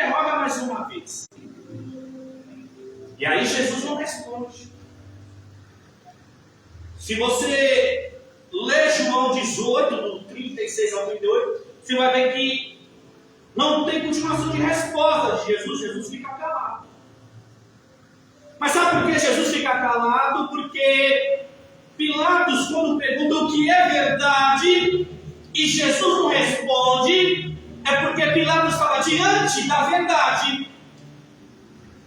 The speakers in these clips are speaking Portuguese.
interroga mais uma vez. E aí Jesus não responde. Se você ler João 18, do 36 ao 38, você vai ver que não tem continuação de resposta de Jesus. Jesus fica calado. Mas sabe por que Jesus fica calado? Porque Pilatos, quando pergunta o que é verdade, e Jesus não responde, é porque Pilatos estava diante da verdade.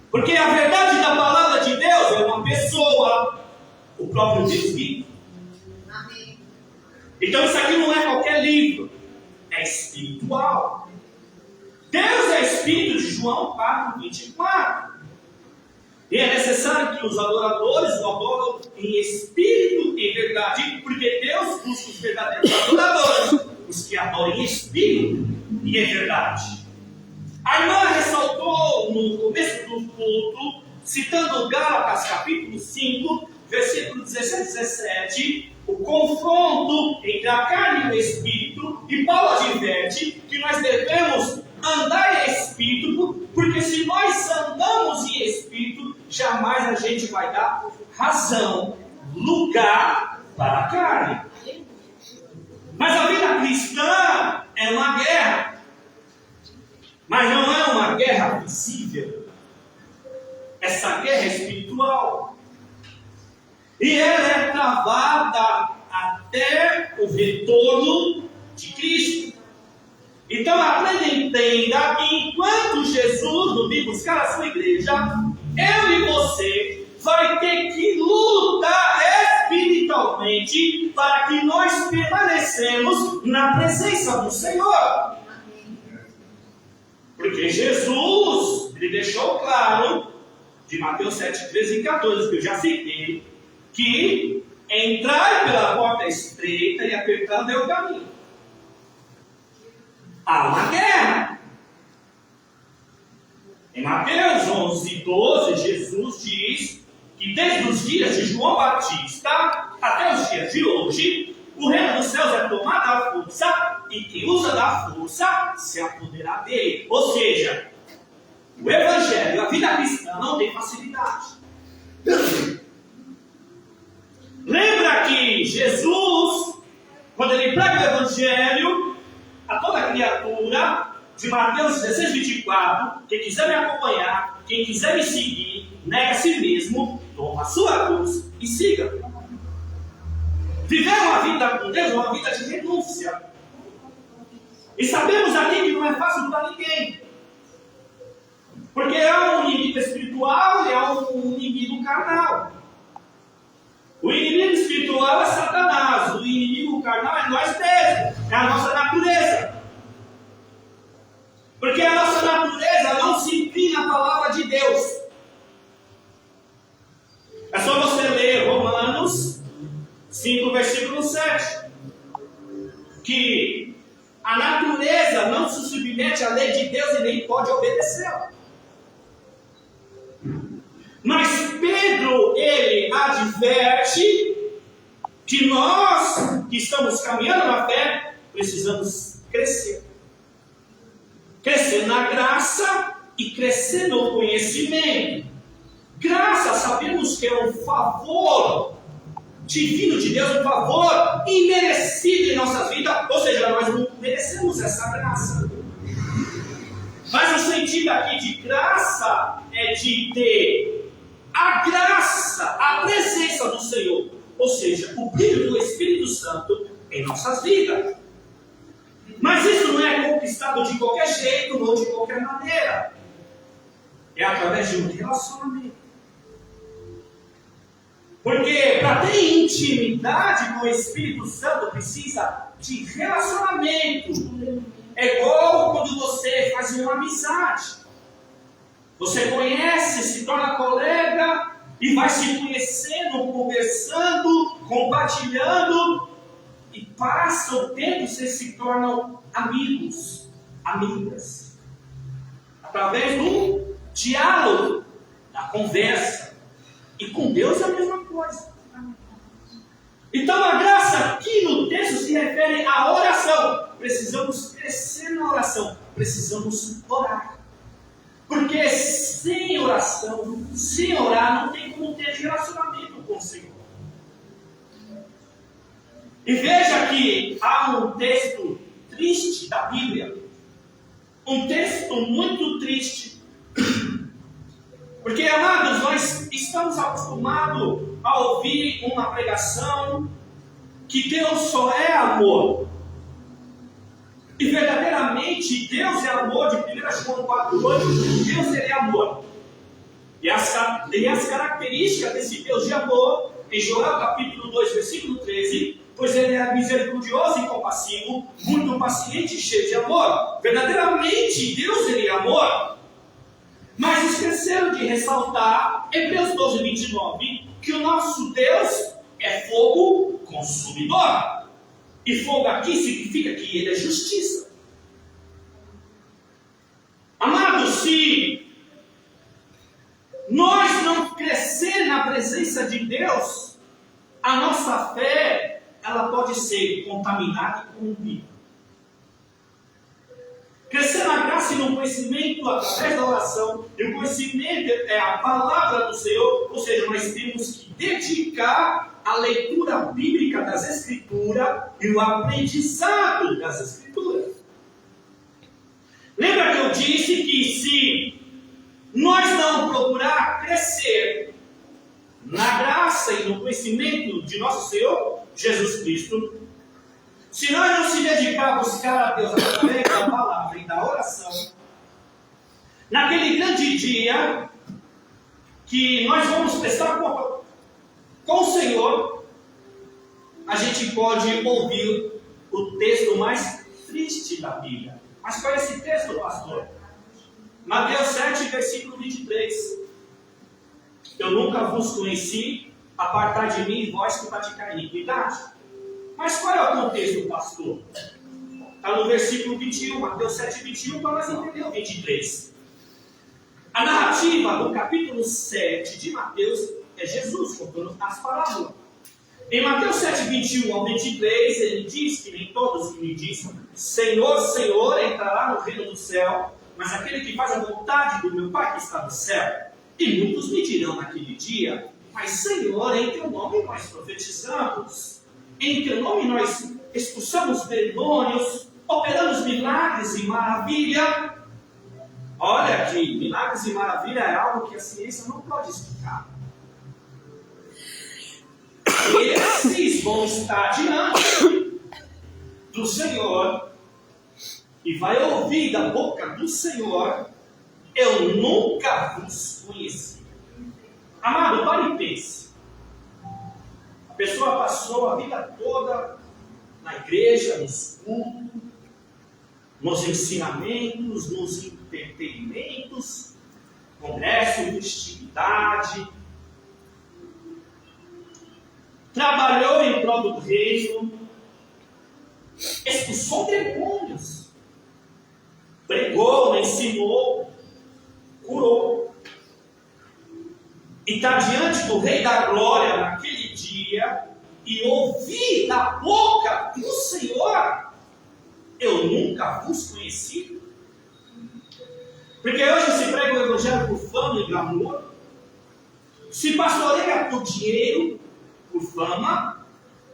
Porque a verdade da palavra de Deus é uma pessoa, o próprio Deus vivo. Amém. Então isso aqui não é qualquer livro, é espiritual. Deus é Espírito, de João 4:24. E é necessário que os adoradores o adoram em espírito e verdade, porque Deus busca os verdadeiros adoradores, os que adoram em espírito e em verdade. A irmã ressaltou no começo do culto, citando Gálatas capítulo 5, versículo 16 e 17, o confronto entre a carne e o espírito, e Paulo adverte que nós devemos andar em espírito, porque se nós andamos em espírito, jamais a gente vai dar razão, lugar para a carne. Mas a vida cristã é uma guerra. Mas não é uma guerra visível. Essa guerra é espiritual. E ela é travada até o retorno de Cristo. Então aprenda e entenda que enquanto Jesus não vir buscar a sua igreja, eu e você vai ter que lutar espiritualmente para que nós permanecemos na presença do Senhor. Porque Jesus, ele deixou claro, de Mateus 7, 13 e 14, que eu já citei, que entrar pela porta estreita e apertando é o caminho. Há uma guerra. Em Mateus 11, 12, Jesus diz que desde os dias de João Batista até os dias de hoje, o reino dos céus é tomado à força e quem usa da força se apoderará dele. Ou seja, o evangelho, a vida cristã não tem facilidade. Lembra que Jesus, quando ele prega o evangelho a toda criatura, de Mateus 16, 24, quem quiser me acompanhar, quem quiser me seguir, nega a si mesmo, toma a sua cruz e siga. Viver uma vida com Deus é uma vida de renúncia. E sabemos aqui que não é fácil para ninguém. Porque há um inimigo espiritual e há um inimigo carnal. O inimigo espiritual é Satanás. O inimigo carnal é nós mesmos. É a nossa natureza. Porque a nossa natureza não se inclina à palavra de Deus. É só você ler Romanos 5, versículo 7. Que a natureza não se submete à lei de Deus e nem pode obedecê-la. Mas Pedro, ele adverte que nós, que estamos caminhando na fé, precisamos crescer. Crescer na graça e crescer no conhecimento. Graça, sabemos que é um favor divino de Deus, um favor imerecido em nossa vida, ou seja, nós não merecemos essa graça. Mas o sentido aqui de graça é de ter a graça, a presença do Senhor, ou seja, o brilho do Espírito Santo em nossas vidas. Mas isso não é conquistado de qualquer jeito ou de qualquer maneira. É através de um relacionamento. Porque para ter intimidade com o Espírito Santo precisa de relacionamento. É igual quando você faz uma amizade. Você conhece, se torna colega e vai se conhecendo, conversando, compartilhando. E passa o tempo e vocês se tornam amigos, amigas. Através do diálogo, da conversa. E com Deus é a mesma coisa. Então a graça aqui no texto se refere à oração. Precisamos crescer na oração. Precisamos orar. Porque sem oração, sem orar, não tem como ter relacionamento com o Senhor. E veja que há um texto triste da Bíblia. Um texto muito triste. Porque, amados, nós estamos acostumados a ouvir uma pregação que Deus só é amor. E verdadeiramente Deus é amor, de 1 João 4,8, Deus ele é amor. E as características desse Deus de amor, em Joel capítulo 2, versículo 13, pois ele é misericordioso e compassivo, muito paciente e cheio de amor. Verdadeiramente Deus ele é amor. Mas esqueceram de ressaltar, Hebreus 12, 29, que o nosso Deus é fogo consumidor. E fogo aqui significa que ele é justiça. Amados, se nós não crescer na presença de Deus, a nossa fé, ela pode ser contaminada e corrompida. Crescer na graça e no conhecimento através da oração, e o conhecimento é a palavra do Senhor, ou seja, nós temos que dedicar a leitura bíblica das Escrituras e o aprendizado das Escrituras. Lembra que eu disse que se nós não procurar crescer na graça e no conhecimento de nosso Senhor Jesus Cristo, se nós não se dedicar a buscar a Deus através da palavra e da oração, naquele grande dia que nós vamos prestar conta com o Senhor, a gente pode ouvir o texto mais triste da Bíblia. Mas qual é esse texto, pastor? Mateus 7, versículo 23. Eu nunca vos conheci, apartai de mim, vós que praticais iniquidade. Mas qual é o contexto, pastor? Está no versículo 21, Mateus 7, 21, para nós entender o 23. A narrativa do capítulo 7 de Mateus é Jesus contando as parábolas. Em Mateus 7, 21 ao 23, ele diz que nem todos que me dizem Senhor, Senhor, entrará no reino do céu, mas aquele que faz a vontade do meu Pai que está no céu. E muitos me dirão naquele dia, mas Senhor, em teu nome nós profetizamos, em teu nome nós expulsamos demônios, operamos milagres e maravilha. Olha que milagres e maravilha é algo que a ciência não pode explicar. Esses vão estar diante do Senhor e vai ouvir da boca do Senhor: eu nunca vos conheci. Amado, pare e pense. A pessoa passou a vida toda na igreja, nos cultos, nos ensinamentos, nos entretenimentos, congresso, festividade, trabalhou em prol do reino, expulsou demônios, pregou, ensinou, curou. E está diante do Rei da Glória naquele dia e ouvir da boca do Senhor: eu nunca vos conheci. Porque hoje se prega o evangelho por fama e glamour, se pastoreia por dinheiro, por fama,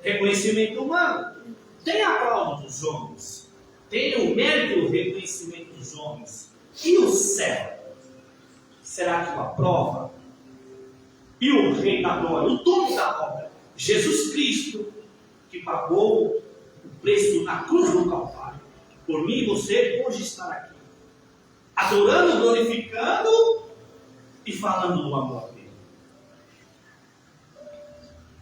reconhecimento humano. Tem a aplauso dos homens, tem o mérito e o reconhecimento dos homens. E o céu? Será que o aprova? E o Rei da Glória, o dono da obra, Jesus Cristo, que pagou o preço na cruz do Calvário, por mim e você hoje estar aqui, adorando, glorificando e falando do amor dele.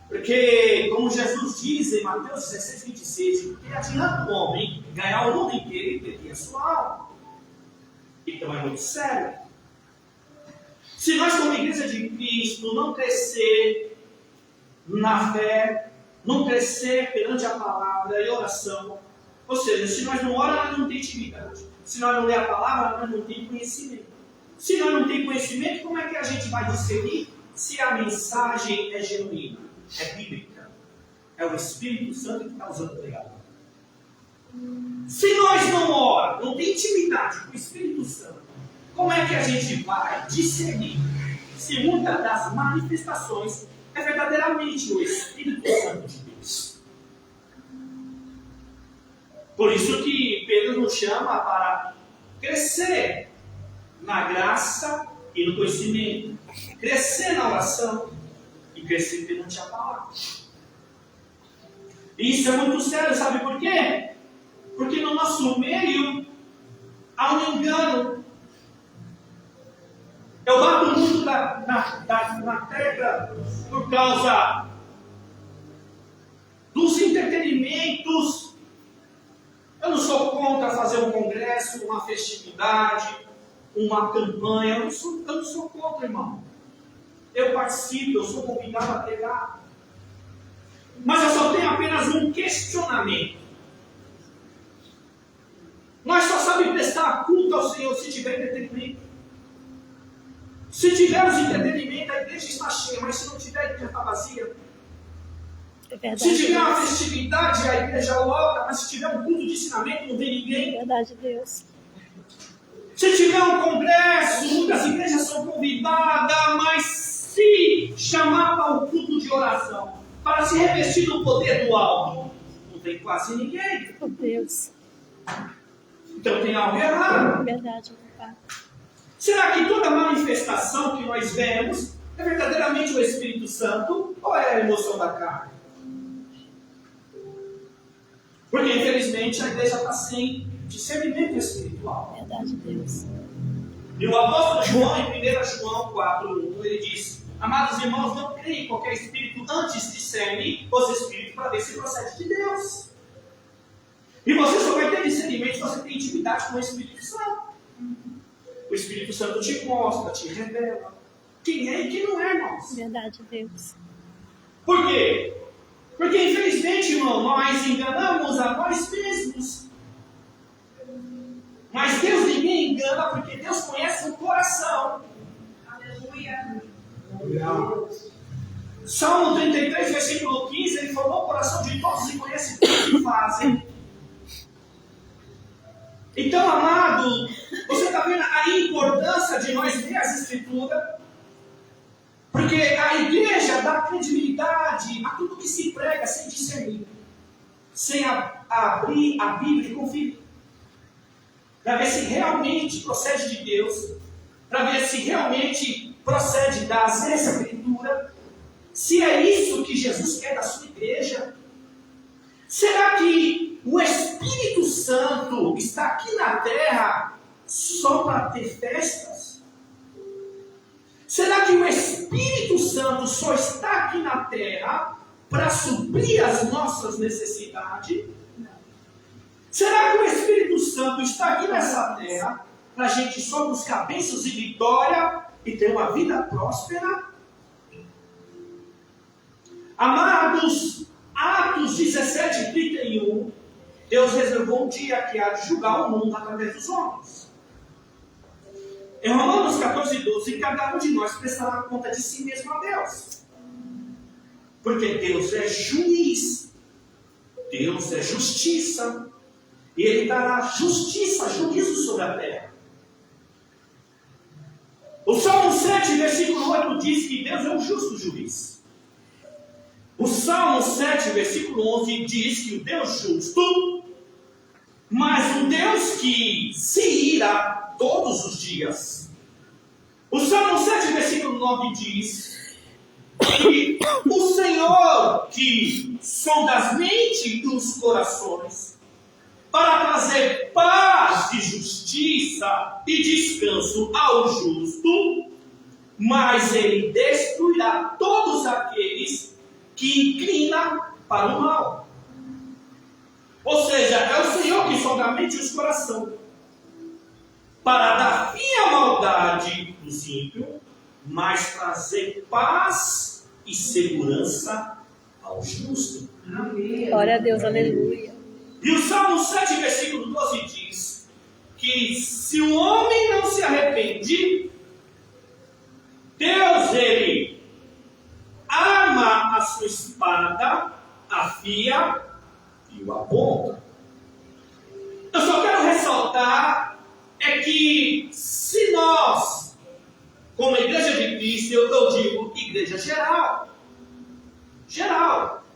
Porque, como Jesus diz em Mateus 16, 26, que adianta o homem ganhar o mundo inteiro e perder a sua alma. Então é muito sério. Se nós, como igreja de Cristo, não crescer na fé, não crescer perante a palavra e oração, ou seja, se nós não oramos, nós não temos intimidade. Se nós não lemos a palavra, nós não temos conhecimento. Se nós não temos conhecimento, como é que a gente vai discernir se a mensagem é genuína, é bíblica? É o Espírito Santo que está usando o pregador. Se nós não oramos, não temos intimidade com o Espírito Santo, como é que a gente vai discernir se muitas das manifestações é verdadeiramente o Espírito Santo de Deus? Por isso que Pedro nos chama para crescer na graça e no conhecimento, crescer na oração e crescer perante a palavra. E isso é muito sério, sabe por quê? Porque no nosso meio há um engano. Eu bato muito na tecla por causa dos entretenimentos. Eu não sou contra fazer um congresso, uma festividade, uma campanha. Eu não sou contra, irmão. Eu participo, eu sou convidado a pregar. Mas eu só tenho apenas um questionamento. Nós só sabemos prestar culto ao Senhor se tiver entretenimento. Se tivermos entretenimento, a igreja está cheia, mas se não tiver, a igreja está vazia. É verdade, se tiver uma Deus. festividade, a igreja lota, mas se tiver um culto de ensinamento, não vem ninguém. Verdade, Deus. Se tiver um congresso, muitas igrejas são convidadas, mas se chamar para o culto de oração, para se revestir do poder do alto, não tem quase ninguém. Oh, Deus. Então tem algo errado. Verdade, meu Pai. Será que toda manifestação que nós vemos é verdadeiramente o Espírito Santo ou é a emoção da carne? Porque infelizmente a igreja está sem discernimento espiritual. Verdade, Deus. E o apóstolo João, em 1 João 4:1, ele diz: amados irmãos, não creem em qualquer espírito, antes discerne os espíritos para ver se procede de Deus. E você só vai ter discernimento se você tem intimidade com o Espírito Santo. O Espírito Santo te mostra, te revela quem é e quem não é, irmãos. Verdade, Deus. Por quê? Porque infelizmente, irmão, nós enganamos a nós mesmos. Mas Deus ninguém engana, porque Deus conhece o coração. Aleluia. Salmo 33, versículo 15, ele formou o coração de todos e conhece tudo o que fazem. Então, amado, você está vendo a importância de nós ler as Escrituras? Porque a igreja dá credibilidade a tudo que se prega sem discernir, sem abrir a Bíblia e conferir, para ver se realmente procede de Deus, para ver se realmente procede das Escrituras, se é isso que Jesus quer da sua igreja. Será que o Espírito Santo está aqui na terra só para ter festas? Será que o Espírito Santo só está aqui na terra para suprir as nossas necessidades? Não. Será que o Espírito Santo está aqui nessa terra para a gente só buscar bênçãos e vitória e ter uma vida próspera? Amados, Atos 17:31, Deus reservou um dia que há de julgar o mundo através dos homens. Em Romanos 14:12, cada um de nós prestará conta de si mesmo a Deus. Porque Deus é juiz, Deus é justiça, e Ele dará justiça, juízo sobre a terra. O Salmo 7, versículo 8 diz que Deus é um justo juiz. O Salmo 7, versículo 11 diz que o Deus justo, mas um Deus que se ira todos os dias. O Salmo 7, versículo 9 diz que o Senhor que sonda as mentes e os corações, para trazer paz e justiça e descanso ao justo, mas Ele destruirá todos aqueles que inclina para o mal. Ou seja, é o Senhor que sonda a mente e os corações, para dar fim à maldade dos ímpios, mas trazer paz e segurança ao justo. Amém. Glória a Deus, aleluia. E o Salmo 7, versículo 12 diz que se o homem não se arrepende, Deus, Ele arma a sua espada, afia e o aponta. Eu só quero ressaltar é que se Se nós, como igreja de Cristo, eu digo igreja geral,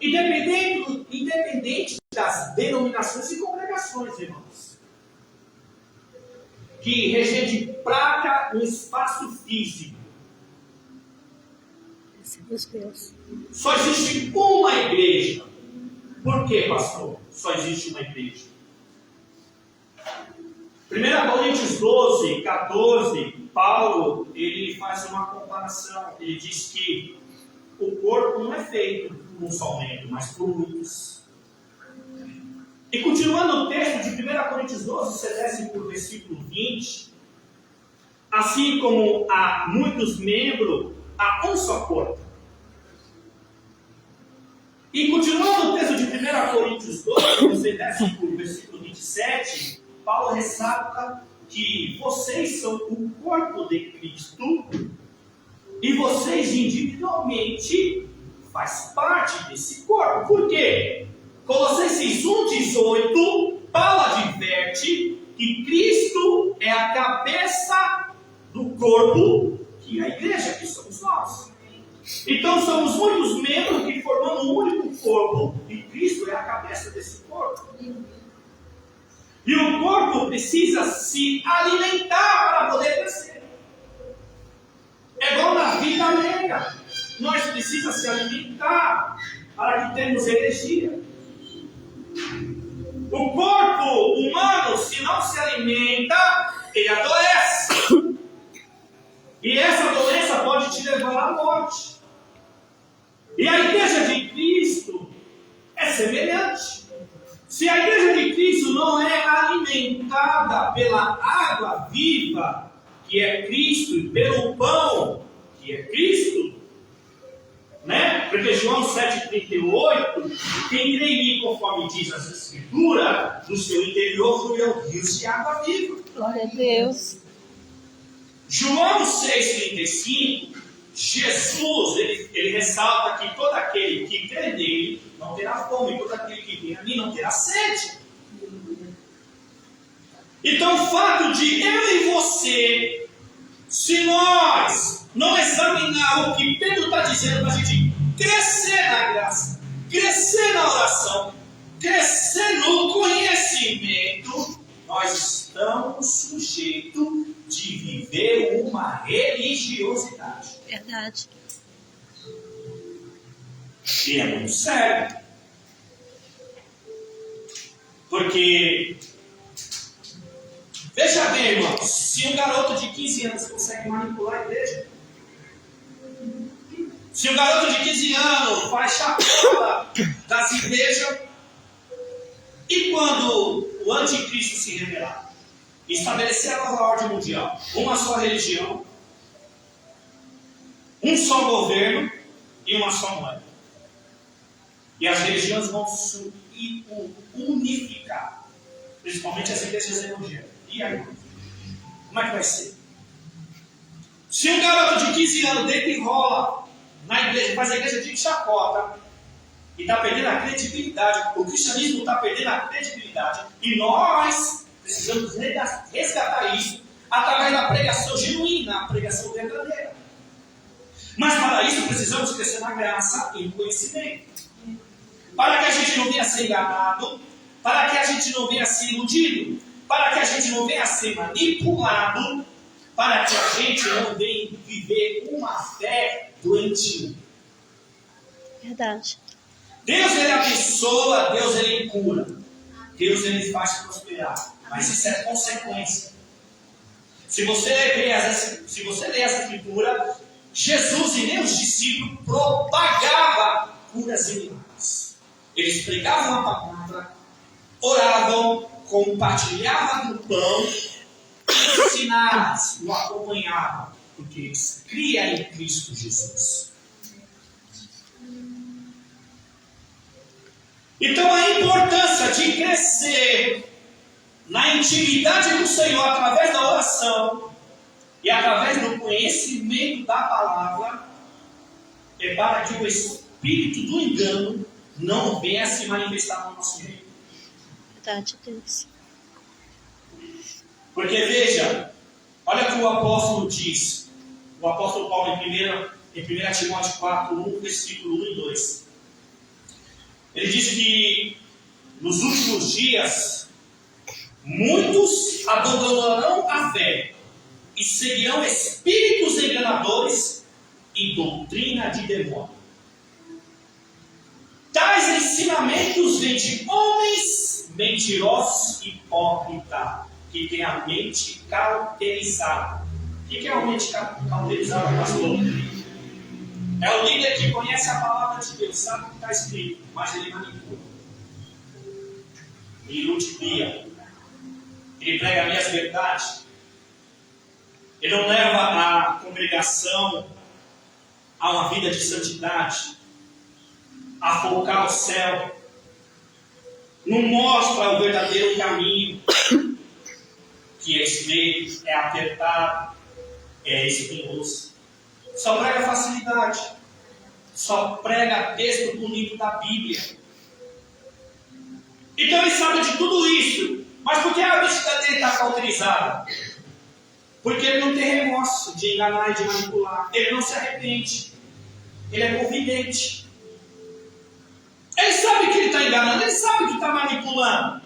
independente das denominações e congregações, irmãos, que regem de prata um espaço físico, Deus. só existe uma igreja. Por quê, pastor? Só existe uma igreja. 1 Coríntios 12, 14, Paulo, ele faz uma comparação. Ele diz que o corpo não é feito por um só membro, mas por muitos. E continuando o texto de 1 Coríntios 12, você desce para o versículo 20. Assim como há muitos membros, há um só corpo. E continuando o texto de 1 Coríntios 12, você desce para o versículo 27, Paulo ressalta que vocês são o corpo de Cristo e vocês individualmente fazem parte desse corpo. Por quê? Colossenses 1,18, Paulo adverte que Cristo é a cabeça do corpo, que é a igreja, que somos nós. Então somos muitos membros que formamos um único corpo, e Cristo é a cabeça desse corpo. E o corpo precisa se alimentar para poder crescer. É igual na vida alheia. Nós precisamos se alimentar para que tenhamos energia. O corpo humano, se não se alimenta, ele adoece. E essa doença pode te levar à morte. E a igreja de Cristo é semelhante. Se a igreja de Cristo não é alimentada pela água viva, que é Cristo, e pelo pão, que é Cristo, né? Porque João 7,38, quem crê em mim, conforme diz as Escrituras, do seu interior fluirão rios de água viva. Glória a Deus. João 6,35, Jesus, ele ressalta que todo aquele que crê nele não terá fome, todo aquele que vem a mim não terá sede. Então o fato de eu e você, se nós não examinar o que Pedro está dizendo para a gente crescer na graça, crescer na oração, crescer no conhecimento, nós estamos sujeitos de viver uma religiosidade. Verdade. E é muito sério. Porque, veja bem, irmãos, se um garoto de 15 anos consegue manipular a igreja, se um garoto de 15 anos faz chapéu das igrejas, e quando o anticristo se revelar, estabelecer a nova ordem mundial, uma só religião, um só governo e uma só moeda. E as religiões vão se unificar, principalmente as igrejas evangélicas. E aí? Como é que vai ser? Se um garoto de 15 anos deita e rola na igreja, faz a igreja de chacota, e está perdendo a credibilidade, o cristianismo está perdendo a credibilidade, e nós precisamos resgatar isso através da pregação genuína, a pregação verdadeira. Mas para isso precisamos crescer na graça e no conhecimento. Para que a gente não venha a ser enganado, para que a gente não venha a ser iludido, para que a gente não venha a ser manipulado, para que a gente não venha viver uma fé doentia. Verdade. Deus ele abençoa, Deus ele cura, Deus ele faz prosperar, mas isso é consequência. Se você ler as Escrituras, Jesus e nem os discípulos propagavam curas e milagres. Eles pregavam a palavra, oravam, compartilhavam do pão, os sinais o acompanhavam, porque eles criam em Cristo Jesus. Então a importância de crescer na intimidade do Senhor através da oração e através do conhecimento da palavra é para que o espírito do engano não venha se manifestar no nosso meio. Verdade, Deus. Porque veja, Olha o que o apóstolo diz. O apóstolo Paulo em 1 Timóteo 4, 1, versículo 1 e 2. Ele diz que nos últimos dias muitos abandonarão a fé e seguirão espíritos enganadores e doutrina de demônio. Tais ensinamentos vêm de homens mentirosos e hipócritas, que têm a mente cauterizada. O que é a mente cauterizada, pastor? É o líder que conhece a palavra de Deus, sabe o que está escrito, mas ele manipula. Ele ludibriia. Ele prega meias verdades. Ele não leva a congregação a uma vida de santidade, a focar o céu. Não mostra o verdadeiro caminho, que é estreito, é apertado, é espinhoso. Só prega facilidade. Só prega texto bonito da Bíblia. Então ele sabe de tudo isso. Mas por que a vista dele está cauterizada? Porque ele não tem remorso de enganar e de manipular. Ele não se arrepende. Ele é convivente. Ele sabe que ele está enganando. Ele sabe que está manipulando.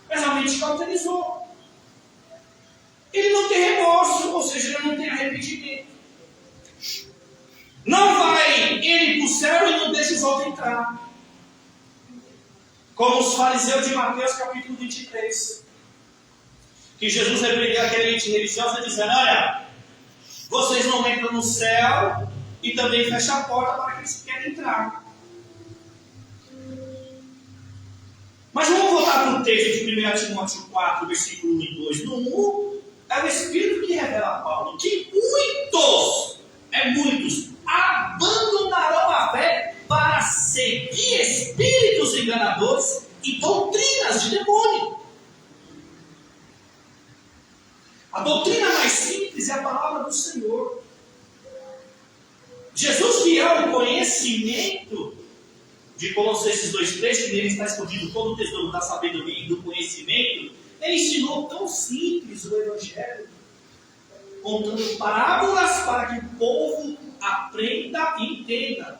Mas a mente cauterizou. Ele não tem remorso. Ou seja, ele não tem arrependimento. Não vai ele para o céu e não deixa os outros entrar. Como os fariseus de Mateus capítulo 23. Que Jesus repreendeu aquela elite religiosa dizendo: olha, vocês não entram no céu e também fecham a porta para aqueles que querem entrar. Mas vamos voltar para o texto de 1 Timóteo 4, versículo 1 e 2. No 1, é o Espírito que revela a Paulo que muitos, abandonarão a fé para seguir espíritos enganadores e doutrinas de demônio. A doutrina mais simples é a palavra do Senhor. Jesus, que é o conhecimento de Colossenses 2,3, que nele está escondido todo o tesouro da sabedoria e do conhecimento, ele ensinou tão simples o Evangelho, contando parábolas para que o povo aprenda e entenda.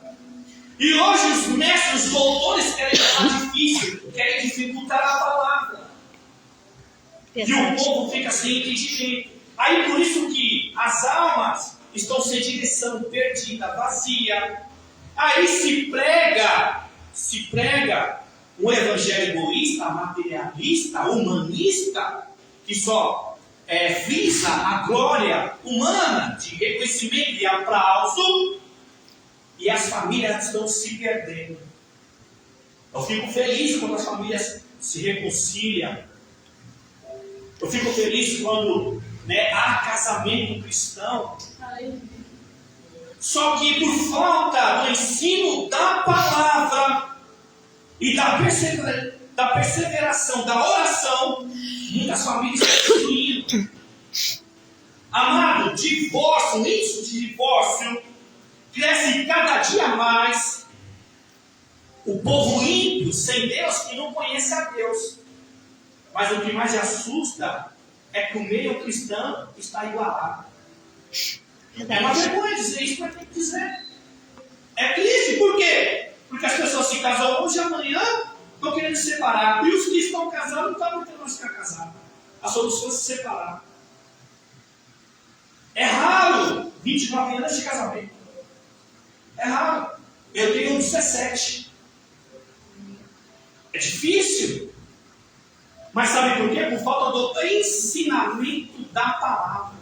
E hoje os mestres, os doutores querem falar difícil, querem dificultar a palavra. E o povo fica sem entendimento. Aí por isso que as almas estão sem direção, perdida, vazia. Aí se prega um evangelho egoísta, materialista, humanista, que só visa a glória humana, de reconhecimento e aplauso, e as famílias estão se perdendo. Eu fico feliz quando as famílias se reconciliam. Eu fico feliz quando há casamento cristão. Só que por falta do ensino da palavra e da perseveração, da oração, muitas famílias estão destruindo. Amado, divórcio, índice de divórcio cresce cada dia mais. O povo ímpio, sem Deus, que não conhece a Deus. Mas o que mais assusta é que o meio cristão está igualado. É uma vergonha dizer isso, mas tem que dizer. É triste, por quê? Porque as pessoas se casam hoje e amanhã estão querendo se separar. E os que estão casados não estão aguentando mais ficar casados. A solução é se separar. É raro 29 anos de casamento. É raro. Eu tenho 17. É difícil. Mas sabe por quê? Por falta do ensinamento da palavra.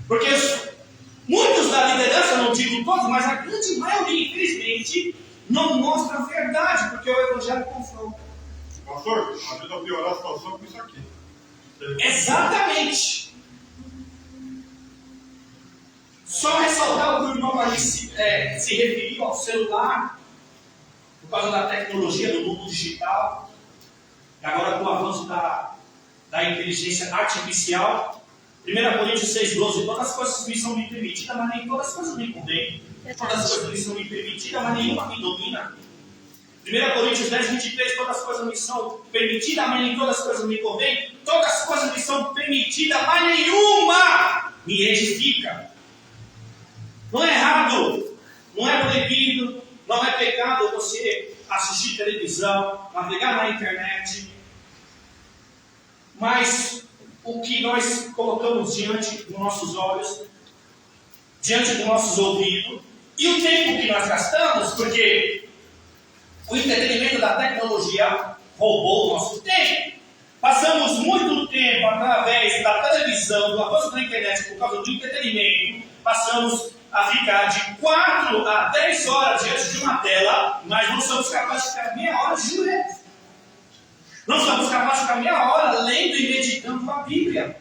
Porque muitos da liderança, não digo todos, mas a grande maioria, infelizmente, não mostra a verdade, porque o Evangelho confronta. Pastor, ajuda a piorar a situação com isso aqui. Exatamente. Só ressaltar o que o irmão ali se referiu ao celular, por causa da tecnologia do mundo digital. E agora com o avanço da inteligência artificial, 1 Coríntios 6,12, todas as coisas me são me permitidas, mas nem todas as coisas me convêm. Todas as coisas me são me permitidas, mas nenhuma me domina. 1 1 Coríntios 10, 23, todas as coisas me são permitidas, mas nem todas as coisas me convêm. Todas as coisas me são permitidas, mas nenhuma me edifica. Não é errado, não é proibido, não é pecado você assistir televisão, navegar na internet. Mas o que nós colocamos diante dos nossos olhos, diante dos nossos ouvidos, e o tempo que nós gastamos, porque o entretenimento da tecnologia roubou o nosso tempo. Passamos muito tempo através da televisão, do avanço da internet, por causa do entretenimento. Passamos a ficar de 4 a 10 horas diante de uma tela, mas não somos capazes de ficar meia hora de joelhos. Não somos capazes de ficar meia hora lendo e meditando a Bíblia.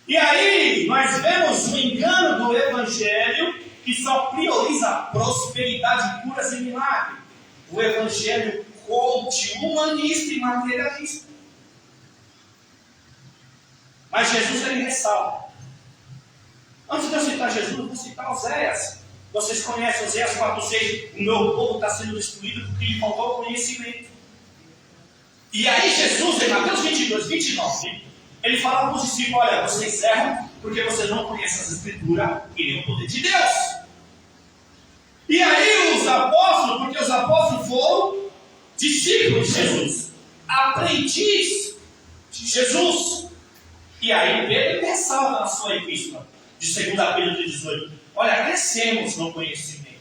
E aí nós vemos o engano do Evangelho, que só prioriza prosperidade, curas e milagres. O Evangelho coach, humanista e materialista. Mas Jesus ele ressalta. Antes de eu citar Jesus, eu vou citar Oséias. Vocês conhecem Oséias 4:6. O meu povo está sendo destruído porque lhe faltou conhecimento. E aí Jesus, em Mateus 22, 29, ele fala para os discípulos: olha, vocês erram porque vocês não conhecem as Escrituras e nem o poder de Deus. E aí os apóstolos, porque os apóstolos foram discípulos de Jesus, aprendiz de Jesus. E aí Pedro ressalta na sua epístola, de 2 Pedro 18, olha, crescemos no conhecimento,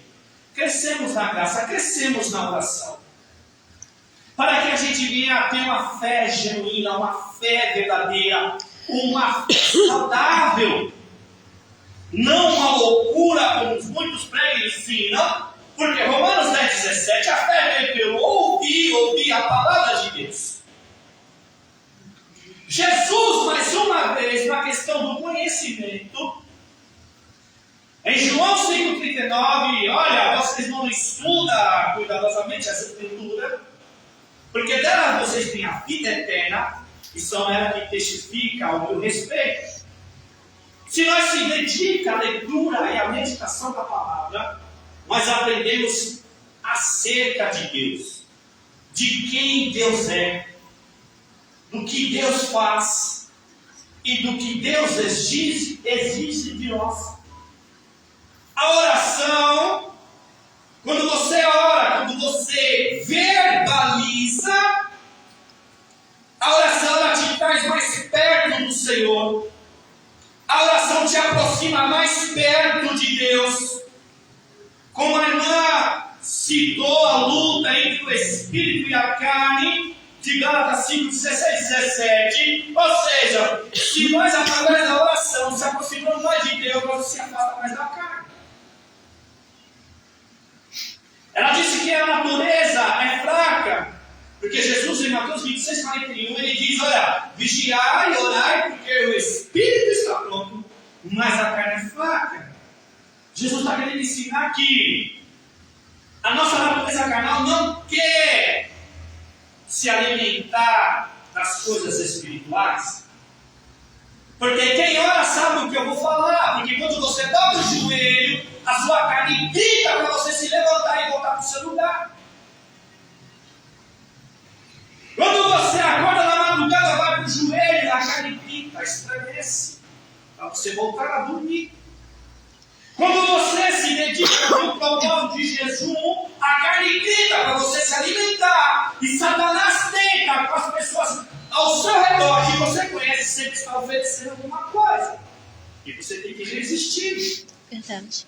crescemos na graça, crescemos na oração, para que a gente venha a ter uma fé genuína, uma fé verdadeira, uma fé saudável, não uma loucura como muitos pregam e ensinam, porque Romanos 10, 17, a fé vem pelo ouvir a palavra de Deus. Jesus, mais uma vez, na questão do conhecimento, em João 5,39, olha, vocês não estudam cuidadosamente essa escritura, porque dela vocês têm a vida eterna, e são ela que testifica ao meu respeito. Se nós se dedicamos à leitura e à meditação da palavra, nós aprendemos acerca de Deus, de quem Deus é, do que Deus faz e do que Deus exige de nós. A oração, quando você ora, quando você verbaliza, a oração ela te traz mais perto do Senhor. A oração te aproxima mais perto de Deus. Como a irmã citou a luta entre o Espírito e a carne, de Gálatas 5, 16, 17. Ou seja, se nós através da oração se aproximamos mais de Deus, nós se afasta mais da carne. Ela disse que a natureza é fraca, porque Jesus em Mateus 26, 41, ele diz, olha, vigiai e orai, porque o Espírito está pronto, mas a carne é fraca. Jesus está querendo ensinar que a nossa natureza carnal não quer se alimentar das coisas espirituais. Porque quem ora sabe o que eu vou falar, porque quando você dobra o joelho, a sua carne grita para você se levantar e voltar para o seu lugar. Quando você acorda na madrugada, vai para o joelho, a carne grita, estremece, para você voltar a dormir. Quando você se dedica ao propósito de jejum, a carne grita para você se alimentar. E Satanás tenta com as pessoas ao seu redor, que você conhece, sempre está oferecendo alguma coisa. E você tem que resistir. Verdade.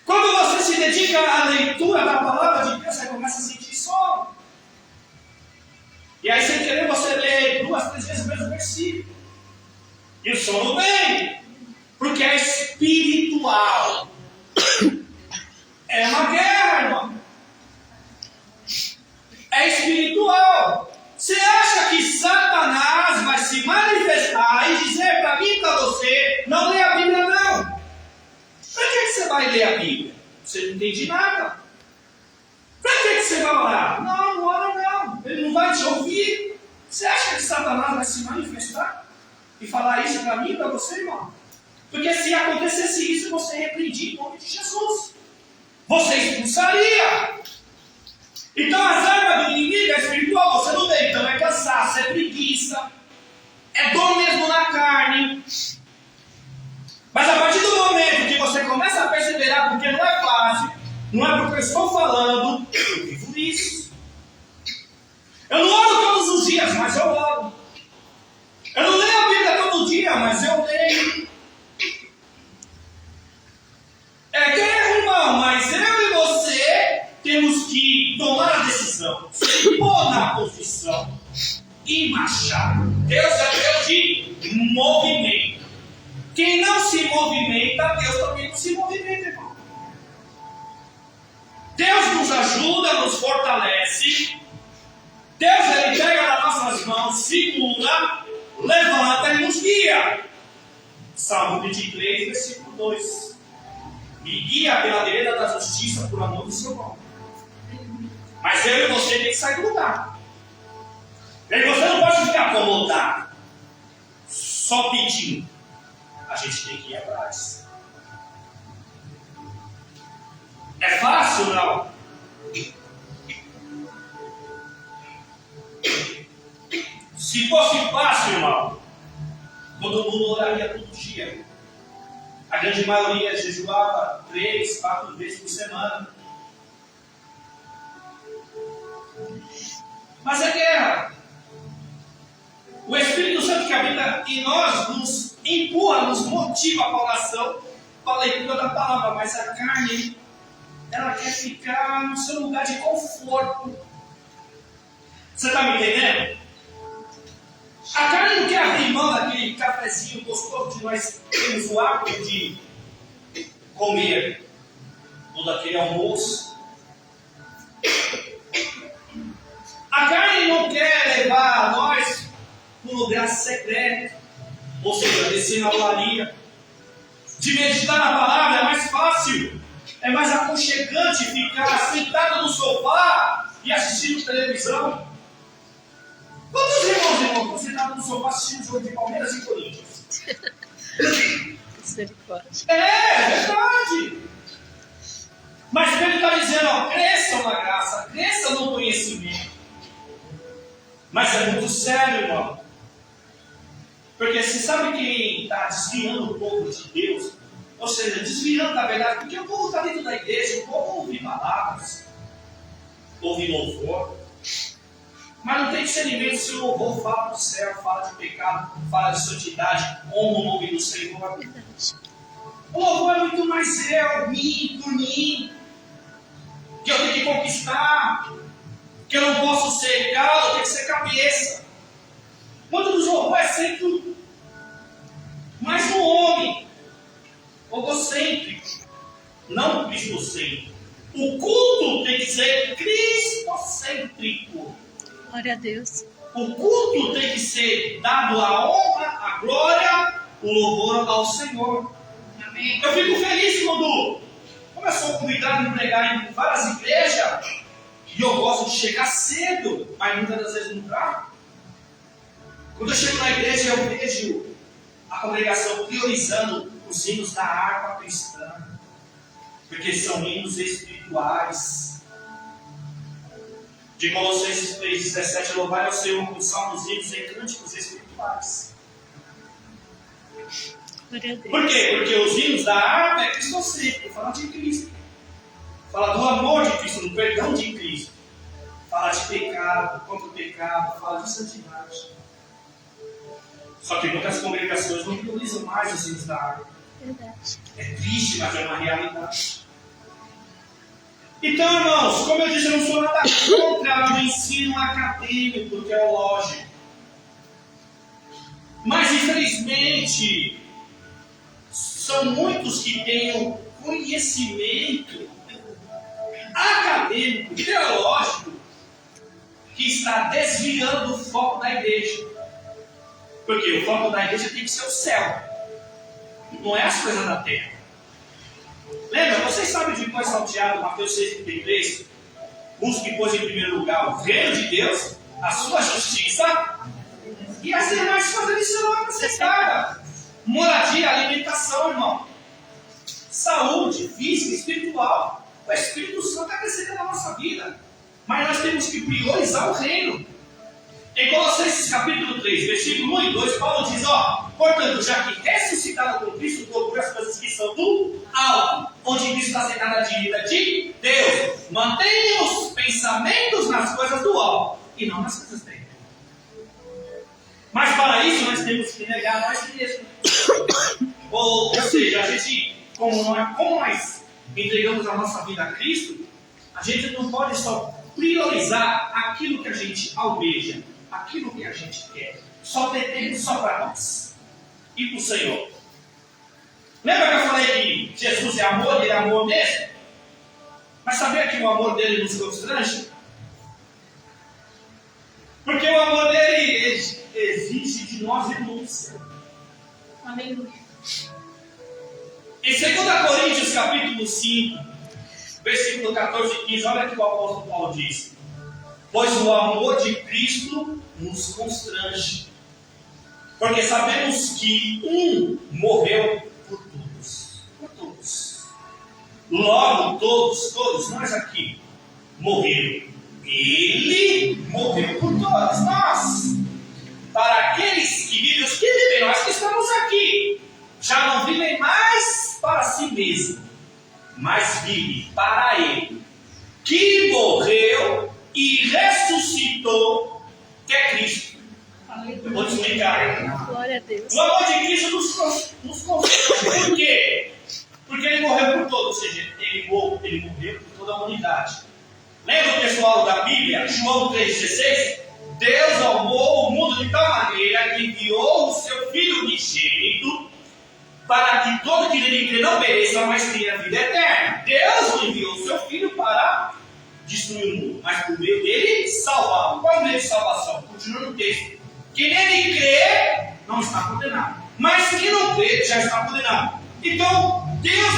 Quando você se dedica à leitura da palavra de Deus, você começa a sentir sono. E aí, sem querer, você lê 2, 3 vezes o mesmo versículo. E o sono vem. Porque é espiritual. É uma guerra, irmão. É espiritual. Você acha que Satanás vai se manifestar e dizer para mim e para você, não lê a Bíblia não? Para que você vai ler a Bíblia? Você não entende nada. Para que você vai orar? Não, não ora não. Ele não vai te ouvir. Você acha que Satanás vai se manifestar e falar isso para mim e para você, irmão? Porque se acontecesse isso, você repreendia em nome de Jesus. Você expulsaria. Então as armas do inimigo é espiritual, você não tem. Então é cansaço, é preguiça, é dor mesmo na carne. Mas a partir do momento que você começa a perseverar, porque não é fácil, não é porque eu estou falando, eu vivo isso. Eu não oro todos os dias, mas eu oro. Eu não leio a Bíblia todo dia, mas eu leio. É guerra, irmão, mas eu e você temos que tomar a decisão, se pôr na posição e marchar. Deus é Deus de movimento. Quem não se movimenta, Deus também não se movimenta, irmão. Deus nos ajuda, nos fortalece. Deus, Ele pega nas nossas mãos, segura, levanta e nos guia. Salmo 23, versículo 2. Me guia pela vereda da justiça por amor do seu nome. Mas eu e você tem que sair do lugar. E aí você não pode ficar acomodado, só pedindo. A gente tem que ir atrás. É fácil, não? Se fosse fácil, irmão, todo mundo oraria todo dia. A grande maioria jejuava 3, 4 vezes por semana. Mas é guerra. O Espírito Santo que habita em nós nos empurra, nos motiva para a oração, para a leitura da palavra. Mas a carne, ela quer ficar no seu lugar de conforto. Você está me entendendo? A carne não quer abrir mão daquele cafezinho gostoso que nós temos o hábito de comer, ou daquele almoço. A carne não quer levar nós para um lugar secreto, ou seja, descer na olaria. De meditar na palavra é mais fácil, é mais aconchegante ficar sentado no sofá e assistindo televisão. Quantos irmãos estão sentados no sofá assistindo o jogo de Palmeiras e Corinthians? Misericórdia. É verdade. Mas Pedro está dizendo, ó, cresçam na graça, cresçam no conhecimento. Mas é muito sério, irmão. Porque você sabe quem está desviando o povo de Deus? Ou seja, desviando da verdade, porque o povo está dentro da igreja, o povo ouve palavras, ouve louvor. Mas não tem discernimento se o louvor fala do céu, fala de pecado, fala de santidade, honra o nome do Senhor. O louvor é muito mais eu, mim, por mim, que eu tenho que conquistar, que eu não posso ser galo, eu tenho que ser cabeça. Quando dos louvor é sempre mais no homem, ogocêntrico, não cristocêntrico. O culto tem que ser cristocêntrico. Glória a Deus. O culto tem que ser dado a honra, a glória, o louvor ao Senhor. Amém. Eu fico feliz quando começou a convidar a pregar em várias igrejas, e eu gosto de chegar cedo, mas muitas das vezes não trago. Quando eu chego na igreja, eu vejo a congregação priorizando os hinos da harpa cristã, porque são hinos espirituais. De Colossenses 3,17, louvar ao Senhor com salmos, hinos e cânticos espirituais. Glória a Deus. Por quê? Porque os hinos da harpa é cristocêntrico, fala de Cristo. Fala do amor de Cristo, do perdão de Cristo. Fala de pecado, contra o pecado, fala de santidade. Só que muitas congregações não priorizam mais os hinos da harpa. Verdade. É triste, mas é uma realidade. Então, irmãos, como eu disse, eu não sou nada contra o ensino acadêmico, teológico. Mas, infelizmente, são muitos que têm o conhecimento acadêmico, teológico, que está desviando o foco da igreja. Porque o foco da igreja tem que ser o céu, não é as coisas da terra. Lembra? Vocês sabem de qual é salteado Mateus 6,33? Busque, pois, em primeiro lugar o reino de Deus, a sua justiça, e as demais coisas serão acrescentadas. Moradia, alimentação, irmão. Saúde, física, espiritual. O Espírito Santo acrescenta na nossa vida. Mas nós temos que priorizar o reino. Em Colossenses capítulo 3, versículo 1 e 2, Paulo diz, portanto, já que ressuscitado com Cristo, procura as coisas que são do alto, onde Cristo está sentado à direita de Deus. Mantenha os pensamentos nas coisas do alto, e não nas coisas terrenas. Mas para isso nós temos que negar nós mesmos. Ou seja, a gente, como nós entregamos a nossa vida a Cristo, a gente não pode só priorizar aquilo que a gente almeja, aquilo que a gente quer. Só ter tempo só para nós e para o Senhor. Lembra que eu falei que Jesus é amor, ele é amor mesmo? Mas sabia que o amor dele nos constrange? Porque o amor dele exige de nós renúncia. Aleluia. Em 2 Coríntios capítulo 5, versículo 14 e 15, olha o que o apóstolo Paulo diz. Pois o amor de Cristo nos constrange, porque sabemos que um morreu por todos. Por todos. Logo, todos nós aqui morreram. Ele morreu por todos nós. Para aqueles que vivem, os que vivem, nós que estamos aqui, já não vivem mais para si mesmo, mas vive para Ele, que morreu e ressuscitou, que é Cristo. Eu vou te explicar. Glória a Deus. O amor de Cristo nos constrange. Por quê? Porque Ele morreu por todos, ou seja, Ele morreu por toda a humanidade. Lembra o textual da Bíblia, João 3,16? Deus amou o mundo de tal maneira que enviou o seu Filho unigênito, para que todo que nele crê não pereça, mas tenha vida eterna. Deus não enviou o seu Filho para destruir o mundo, mas por meio dele salvá-lo. Qual é o meio de salvação? Continua no texto. Quem nele crê não está condenado, mas quem não crê já está condenado. Então, Deus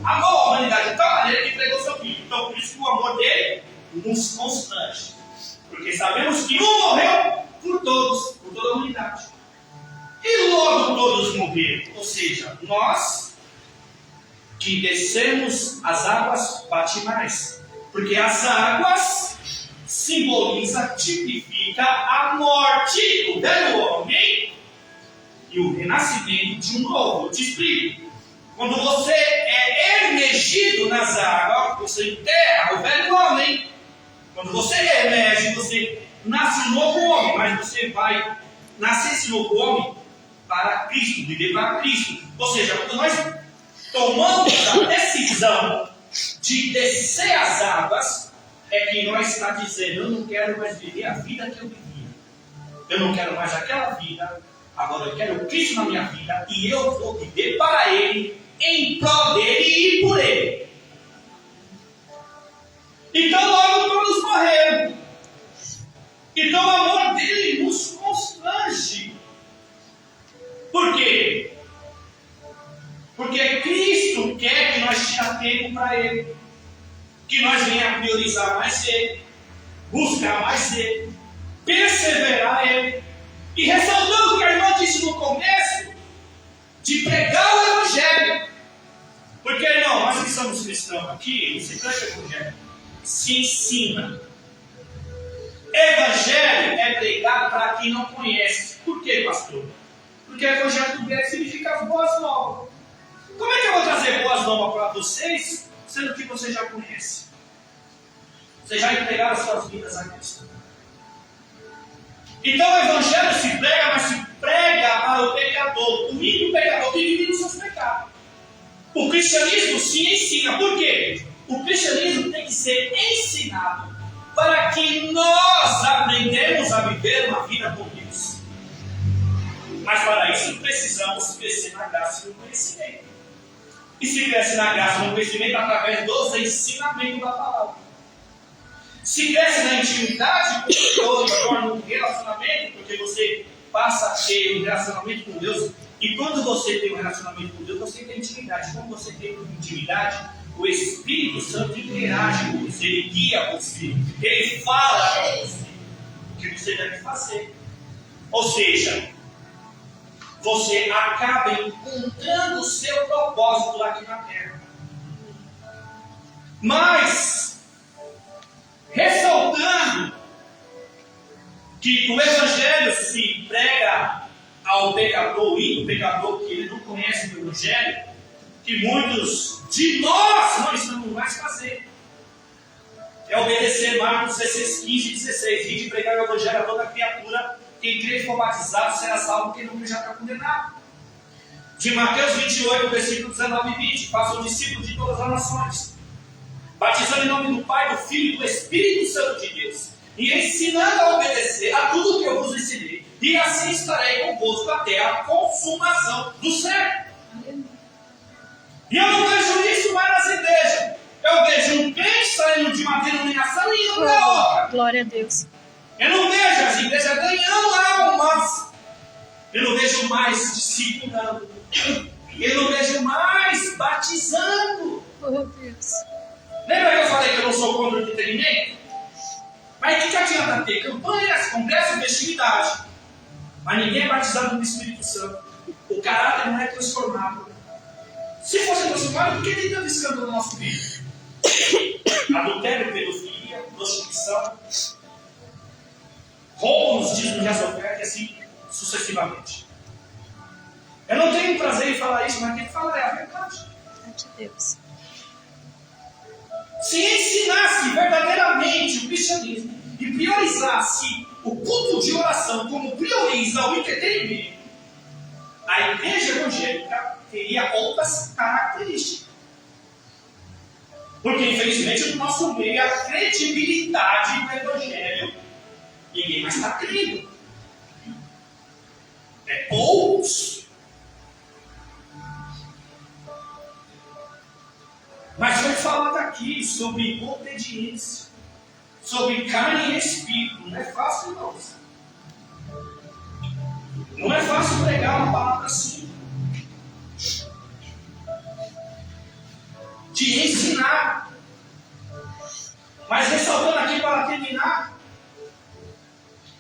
amou a humanidade de tal maneira que entregou o seu Filho. Então, por isso que o amor dele nos constrange. Porque sabemos que um morreu por todos, por toda a humanidade. E logo todos morreram. Ou seja, nós que descemos as águas batimais. Porque as águas simboliza, tipifica a morte do velho homem e o renascimento de um novo. Eu te explico. Quando você é emergido nas águas, você enterra o velho homem. Quando você emerge, você nasce um novo homem, mas você vai nascer esse novo homem para Cristo, viver para Cristo. Ou seja, quando nós tomamos a decisão de descer as águas, é que nós está dizendo, eu não quero mais viver a vida que eu vivia. Eu não quero mais aquela vida, agora eu quero Cristo na minha vida e eu vou viver para Ele, em prol dEle e por Ele. Então logo todos morreram. Então o amor dele nos constrange. Por quê? Porque Cristo quer que nós tiremos tempo para Ele. Que nós venhamos priorizar mais Ele. Buscar mais Ele. Perseverar Ele. E ressaltando o que a irmã disse no começo, de pregar o Evangelho. Porque, irmão, nós que somos cristãos aqui, você prega o Evangelho, se ensina. Evangelho é pregado para quem não conhece. Por quê, pastor? Porque Evangelho do grego significa as boas novas. Como é que eu vou trazer boas novas para vocês, sendo que vocês já conhecem? Vocês já entregaram as suas vidas a Cristo. Então o Evangelho se prega, mas se prega para o pecador, o ímpio pecador que vive nos seus pecados. O cristianismo se ensina. Por quê? O cristianismo tem que ser ensinado para que nós aprendamos a viver uma vida com Deus. Mas para isso precisamos crescer na graça e no conhecimento. E se cresce na graça e no conhecimento através dos ensinamentos da palavra. Se cresce na intimidade com Deus, torna um relacionamento, porque você passa a ter um relacionamento com Deus. E quando você tem um relacionamento com Deus, você tem intimidade. Quando você tem intimidade, o Espírito Santo interage com você, ele guia você, ele fala para você o que você deve fazer. Ou seja, você acaba encontrando o seu propósito aqui na terra. Mas ressaltando que o Evangelho se prega ao pecador, e o pecador que ele não conhece o Evangelho, que muitos de nós não estamos mais fazendo. É obedecer Marcos 16, 15 e 16. E de pregar o Evangelho a toda criatura. Quem crê e for batizado será salvo, quem não crê já está condenado. De Mateus 28, versículo 19 e 20. Façam discípulos de todas as nações, batizando em nome do Pai, do Filho e do Espírito Santo de Deus, e ensinando a obedecer a tudo que eu vos ensinei. E assim estarei convosco até a consumação do século. E eu não vejo isso mais nas igrejas. Eu vejo um crente saindo de uma denominação e indo para outra. Glória a Deus. Eu não vejo as igrejas ganhando almas. Eu não vejo mais discipulando. Eu não vejo mais batizando. Oh, Deus. Lembra que eu falei que eu não sou contra o entretenimento? Mas o que adianta ter campanhas, congressos, festividade, mas ninguém é batizado no Espírito Santo? O caráter não é transformado. Se fosse transformado, por que tem tanto escândalo no nosso meio? Adultério, pedofilia, prostituição, roubo nos dízimos e as ofertas, e assim sucessivamente. Eu não tenho prazer em falar isso, mas quem fala é a verdade. De Deus. Se ensinasse verdadeiramente o cristianismo e priorizasse o culto de oração como prioriza o entretenimento, a igreja evangélica teria outras características. Porque, infelizmente, no nosso meio, a credibilidade do evangelho, ninguém mais está crendo. É poucos. Mas foi falado aqui sobre obediência, sobre carne e espírito. Não é fácil, não. Não é fácil pregar uma palavra assim. De ensinar. Mas ressaltando aqui para terminar,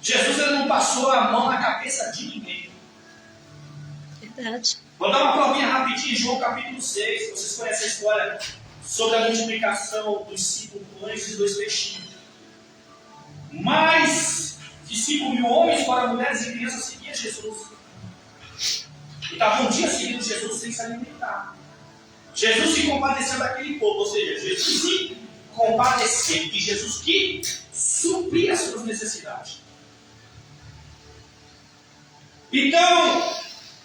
Jesus ele não passou a mão na cabeça de ninguém. Verdade. Vou dar uma provinha rapidinho, João capítulo 6. Vocês conhecem a história sobre a multiplicação dos 5 pães e 2 peixinhos. Mais de 5.000 homens, fora mulheres e crianças, seguiam Jesus. E estavam um dia seguindo Jesus sem se alimentar. Jesus se compadeceu daquele povo, ou seja, Jesus se compadeceu de Jesus que supria as suas necessidades. Então,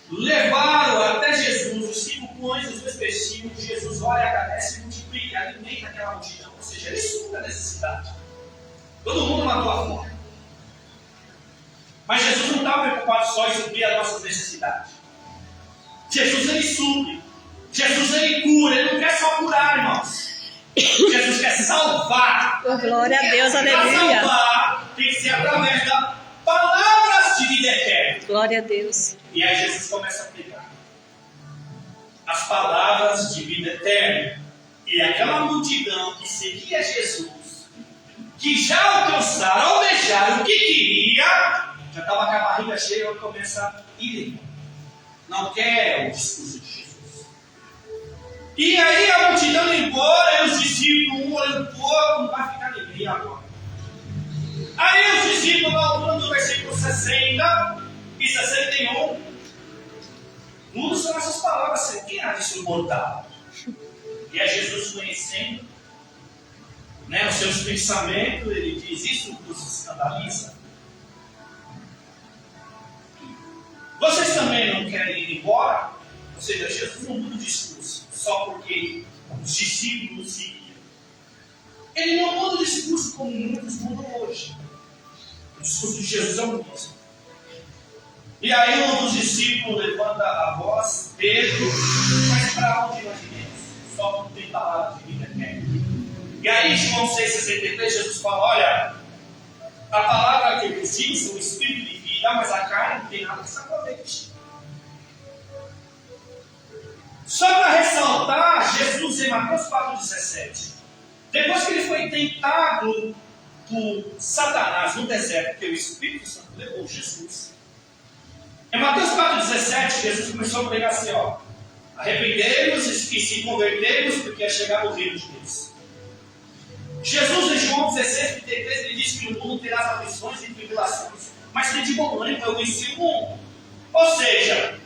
levaram até Jesus os 5 pães e os 2 peixinhos. Jesus olha, agradece e multiplica, alimenta aquela multidão. Ou seja, ele supra a necessidade. Todo mundo matou a fome. Mas Jesus não estava preocupado só em suprir as nossas necessidades. Jesus ele supre. Jesus ele cura. Ele não quer só curar, irmãos. Jesus quer salvar. Oh, glória a Deus, Para aleluia. salvar tem que ser através das palavras de vida eterna. Glória a Deus. E aí Jesus começa a pregar as palavras de vida eterna. E aquela multidão que seguia Jesus, que já alcançaram, almejaram o que queria, já estava com a barriga cheia e começa a ir. Não quer o discurso de Jesus. E aí a multidão indo embora, e os discípulos, um olhando para o outro, não vai ficar ninguém agora. Aí os discípulos, na altura do versículo 60 e 61, usam essas palavras assim: quem há de suportar? E é Jesus conhecendo, os seus pensamentos, ele diz: isso vos escandaliza? Vocês também não querem ir embora? Ou seja, Jesus não muda o discurso só porque os discípulos seguiam. Ele não muda o discurso como muitos mudam hoje. O discurso de Jesus é o mesmo. E aí um dos discípulos levanta a voz: Pedro, mas para onde nós iremos? Só não tem palavra de vida eterna. E aí João 6,63, Jesus fala: olha, a palavra que eu vos digo são o espírito de vida, mas a carne não tem nada que se aproveite. Só para ressaltar, Jesus em Mateus 4,17, depois que ele foi tentado por Satanás no deserto, porque o Espírito Santo levou Jesus, em Mateus 4,17, Jesus começou a pregar assim: arrependei-vos e se convertei-vos, porque é chegado o reino de Deus. Jesus, em João 16, 33, ele diz que no mundo terá aflições e tribulações, mas tem de bom ânimo, eu venci o mundo. Ou seja,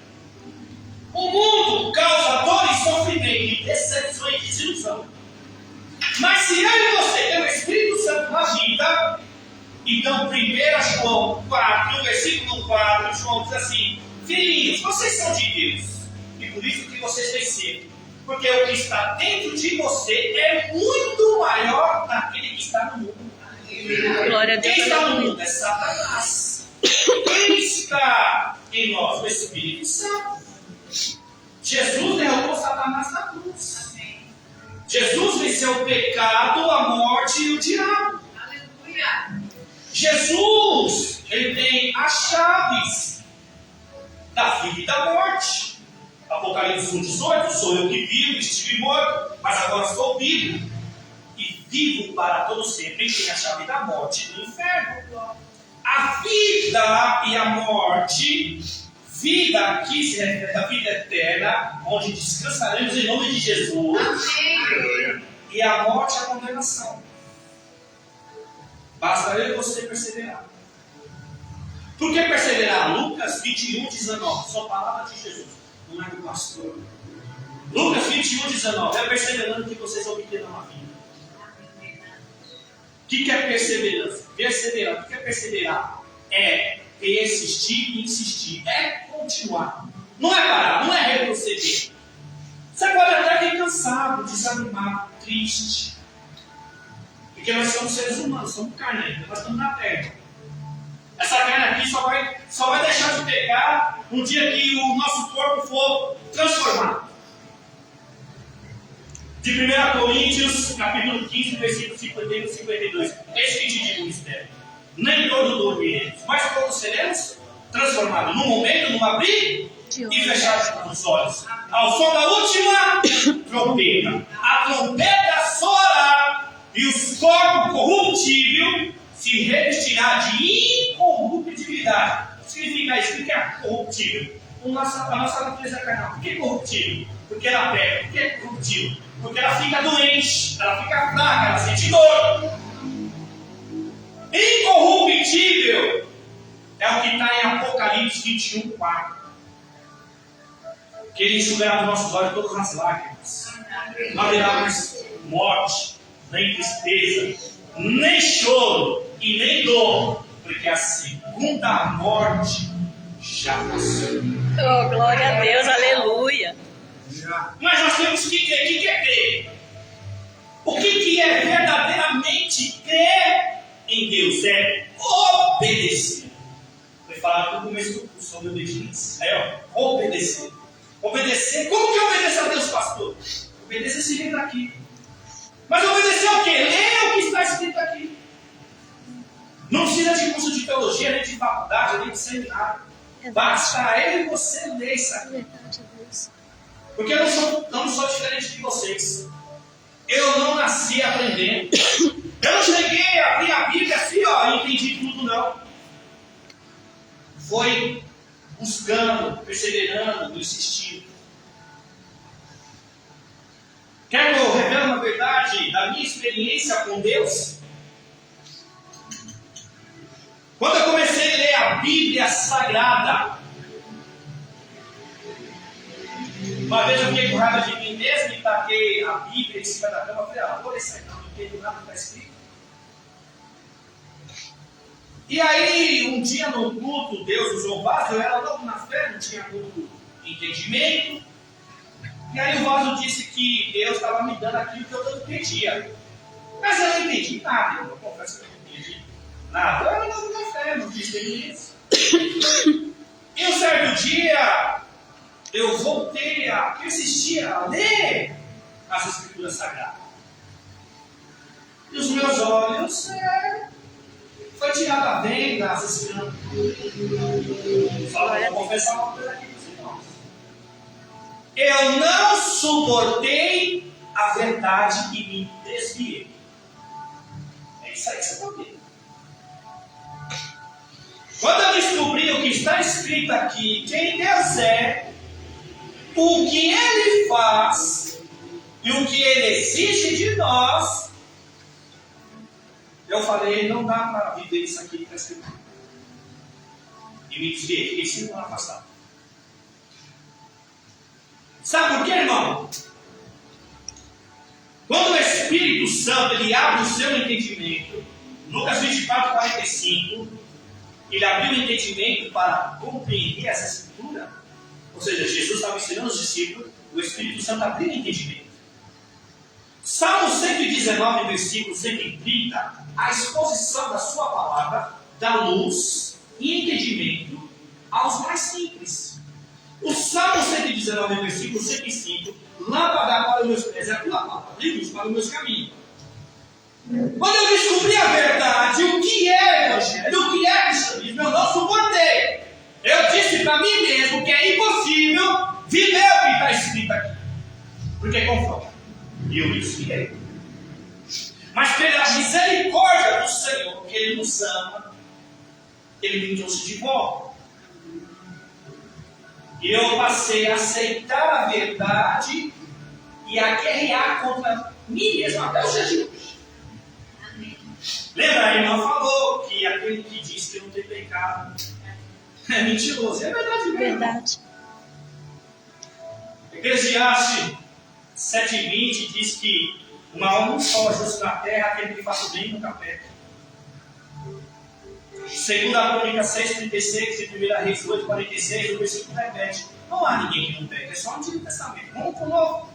o mundo causa dor e sofrimento, decepção e desilusão. Mas se eu e você temos o Espírito Santo na vida, então 1 João 4, versículo 4, João diz assim: filhinhos, vocês são de Deus, e por isso que vocês venceram. Porque o que está dentro de você é muito maior daquele que está no mundo. Glória a Deus. Quem está no mundo é Satanás. Quem está em nós? O Espírito Santo. Jesus derrotou Satanás na cruz. Jesus venceu o pecado, a morte e o diabo. Aleluia. Jesus, ele tem as chaves da vida e da morte. Apocalipse 1,18, sou eu que vivo, estive morto, mas agora sou vivo. E vivo para todo sempre. Ele tem a chave da morte e do inferno. A vida e a morte, vida aqui se refere à vida eterna, onde descansaremos em nome de Jesus. Amém. E a morte é a condenação. Basta eu e você perseverar. Por que perseverar? Lucas 21, 19. Só palavra de Jesus, não é do pastor. Lucas 21, 19. É perseverando que vocês obterão a vida. O que é perseverança? Perseverar. O que é perseverar? É persistir e insistir. É continuar. Não é parar, não é retroceder. Você pode até vir cansado, desanimado, triste. Porque nós somos seres humanos, somos carne ainda, nós estamos na terra. Essa carne aqui só vai deixar de pecar no dia que o nosso corpo for transformado. De 1 Coríntios, capítulo 15, versículo 51 e 52. Esse que te digo o mistério. Nem todos dormiremos, mas todos seremos transformados. Num momento, num abrir e fechar os olhos. Ao som da última trombeta. A trombeta soará e os corpos corruptíveis se revestirá de incorruptibilidade. O que significa isso? O que é corruptível? A nossa natureza carnal. Por que corruptível? Porque ela pega. Por que é corruptível? Porque ela fica doente, ela fica fraca, ela sente dor. Incorruptível é o que está em Apocalipse 21, 4. Que ele enxugará dos nossos olhos todas as lágrimas. Não haverá mais morte, nem tristeza, nem choro e nem dor, porque a segunda morte já passou. Oh, glória a Deus, aleluia. Mas nós temos que crer. O que é crer? O que é verdadeiramente crer em Deus? É obedecer. Foi falado no começo do curso sobre obediência. Obedecer. Obedecer. Como que obedece a Deus, pastor? Obedecer esse livro aqui. Mas obedecer o quê? Ler o que está escrito aqui. Não precisa de curso de teologia, nem de faculdade, nem de seminário. Basta eu e você ler isso aqui. Verdade, Deus. Porque eu não sou diferente de vocês. Eu não nasci aprendendo. Eu não cheguei a abrir a Bíblia assim, ó, e entendi tudo, não. Foi buscando, perseverando, insistindo. Quer que eu revele uma verdade da minha experiência com Deus? Quando eu comecei a ler a Bíblia Sagrada, uma vez eu fiquei com raiva de mim mesmo e taquei a Bíblia em cima da cama. Eu falei, vou ler isso aí, não entendo nada que está escrito. E aí, um dia no culto, Deus usou o vaso, eu era novo na fé, não tinha muito entendimento. E aí o vaso disse que Deus estava me dando aquilo que eu não entendia. Mas eu não entendi nada, eu confesso que eu não entendi nada. Eu era novo na fé, não tinha experiência. E um certo dia, eu voltei a persistir a ler as Escrituras Sagradas. E os meus olhos foi tirado a venda, as Escrituras. Só para eu confessar uma coisa aqui para os irmãos. Eu não suportei a verdade e me desviei. É isso aí que você está vendo. Quando eu descobri o que está escrito aqui, quem Deus é, o que Ele faz e o que Ele exige de nós, Eu falei, não dá para viver isso aqui para esse tempo. E me desviei, fiquei 5 anos afastado. Sabe por quê, irmão? Quando o Espírito Santo ele abre o seu entendimento, Lucas 24, 45, ele abriu o entendimento para compreender essa escritura. Ou seja, Jesus estava ensinando os discípulos, o Espírito Santo abriu o entendimento. Salmo 119, versículo 130, a exposição da sua palavra dá luz e entendimento aos mais simples. O Salmo 119, versículo 105, lâmpada para os meus pés é a tua palavra, luz para os meus caminhos. Quando eu descobri a verdade, o que é evangelho, o que é cristianismo, eu não suportei. Eu disse para mim mesmo que é impossível viver o que está escrito aqui. Porque confronta. E eu me desviei. Mas pela misericórdia do Senhor, que Ele nos ama, Ele me trouxe de volta. E eu passei a aceitar a verdade e a guerrear contra mim mesmo até os dias de hoje. Lembra, a irmã falou que aquele que diz que não tem pecado é mentiroso. É verdade mesmo. Verdade. Eclesiastes 7:20 diz que uma alma só justo na terra, aquele que faz o bem nunca peca. Segunda Crônica 6:36 e 1 Reis 8:46, o versículo repete: não há ninguém que não peca, é só o Antigo Testamento. Vamos para o Novo.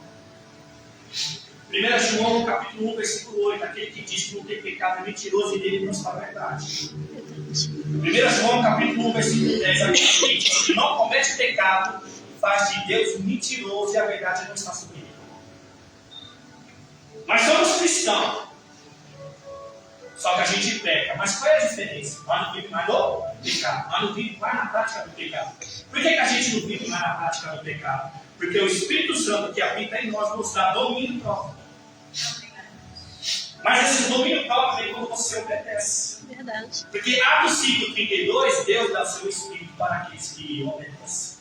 1 João capítulo 1, versículo 8, aquele que diz que não tem pecado é mentiroso e dele não está a verdade. 1 João capítulo 1, versículo 10, aquele que diz que não comete pecado faz de Deus mentiroso e a verdade não está sobre ele. Nós somos cristãos, só que a gente peca. Mas qual é a diferença? Nós não vivemos mais no pecado, nós não vivemos mais na prática do pecado. Por que a gente não vive mais na prática do pecado? Porque o Espírito Santo que habita em nós nos dá domínio próprio. Mas esse domínio próprio vem quando você obedece. Verdade. Porque Atos 5:32, Deus dá o seu Espírito para aqueles que obedecem.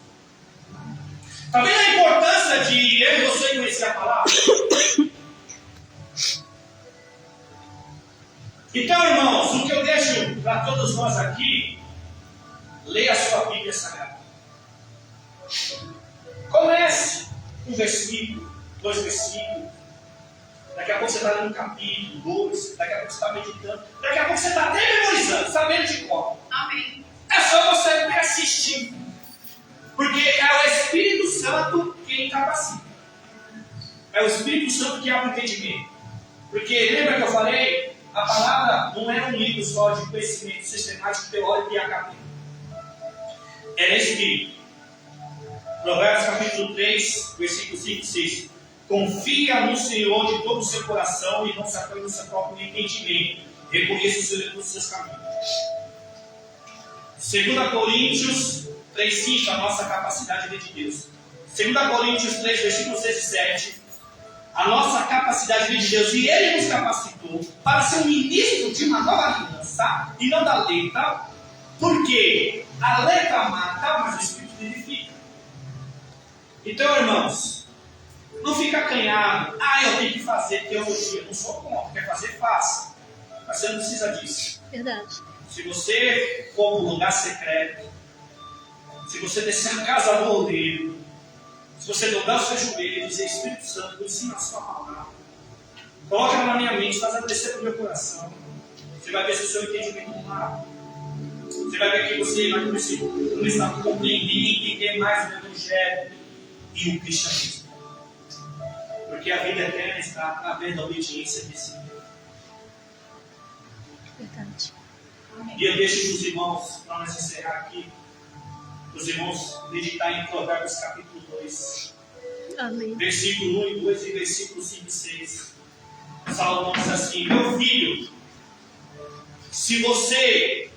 Está vendo a importância de eu e você conhecer a palavra? Então, irmãos, o que eu deixo para todos nós aqui, leia a sua Bíblia Sagrada. Comece um versículo, 2 versículos. Daqui a pouco você está lendo um capítulo, 2. Daqui a pouco você está meditando. Daqui a pouco você está até memorizando, sabendo de cor. Amém. É só você persistir. Porque é o Espírito Santo quem capacita. É o Espírito Santo que abre o entendimento. Porque lembra que eu falei? A palavra não é um livro só de conhecimento sistemático, teórico e acadêmico. Ela é Espírito. Provérbios capítulo 3, versículo 5 e 6. Confia no Senhor de todo o seu coração e não se apoie no seu próprio entendimento. Reconheça o Senhor nos seus caminhos. 2 Coríntios 3:5, a nossa capacidade de Deus. 2 Coríntios 3, versículo 6 e 7. A nossa capacidade de Deus. E Ele nos capacitou para ser um ministro de uma nova aliança e não da letra. Porque a letra mata, mas o Espírito vivifica. Então, irmãos, não fica acanhado. Eu tenho que fazer teologia. Não sou contra. Quer fazer, faça. Mas você não precisa disso. Verdade. Se você for para um lugar secreto, se você descer a casa do oleiro, se você dobrar o seu joelho e dizer: Espírito Santo, me ensina a sua palavra, coloca ela na minha mente, faz ela descer para o meu coração, você vai ver se o seu entendimento mudar. Você vai ver que você vai começar a compreender e entender mais o Evangelho e o cristianismo. Porque a vida eterna está através da obediência desse Deus. Verdade. E eu deixo para os irmãos, para nós encerrar aqui, os irmãos meditar em Provérbios capítulo 2, Amém. versículo 1 e 2 e versículo 5 e 6. Salomão diz assim: meu filho, se você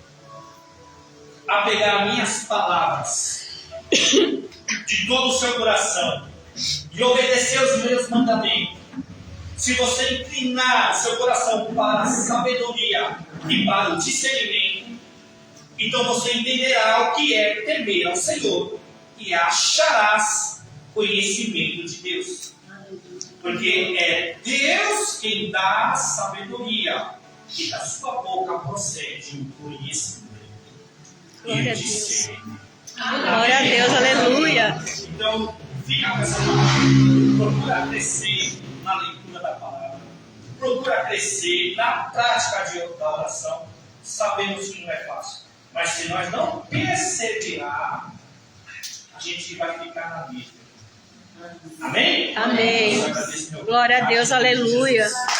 apegar minhas palavras de todo o seu coração e obedecer os meus mandamentos, se você inclinar o seu coração para a sabedoria e para o discernimento, então você entenderá o que é temer ao Senhor e acharás conhecimento de Deus. Porque é Deus quem dá sabedoria. que da sua boca procede o conhecimento. Glória a E o Deus. discernimento. Glória a Deus, aleluia. Então, fica com essa palavra. Procura crescer na leitura da palavra. Procura crescer na prática da oração. Sabemos que não é fácil. Mas se nós não perseverar, a gente vai ficar na vida. Amém? Amém. Eu agradeço, meu Glória a Pai, Deus, em nome de aleluia. Jesus.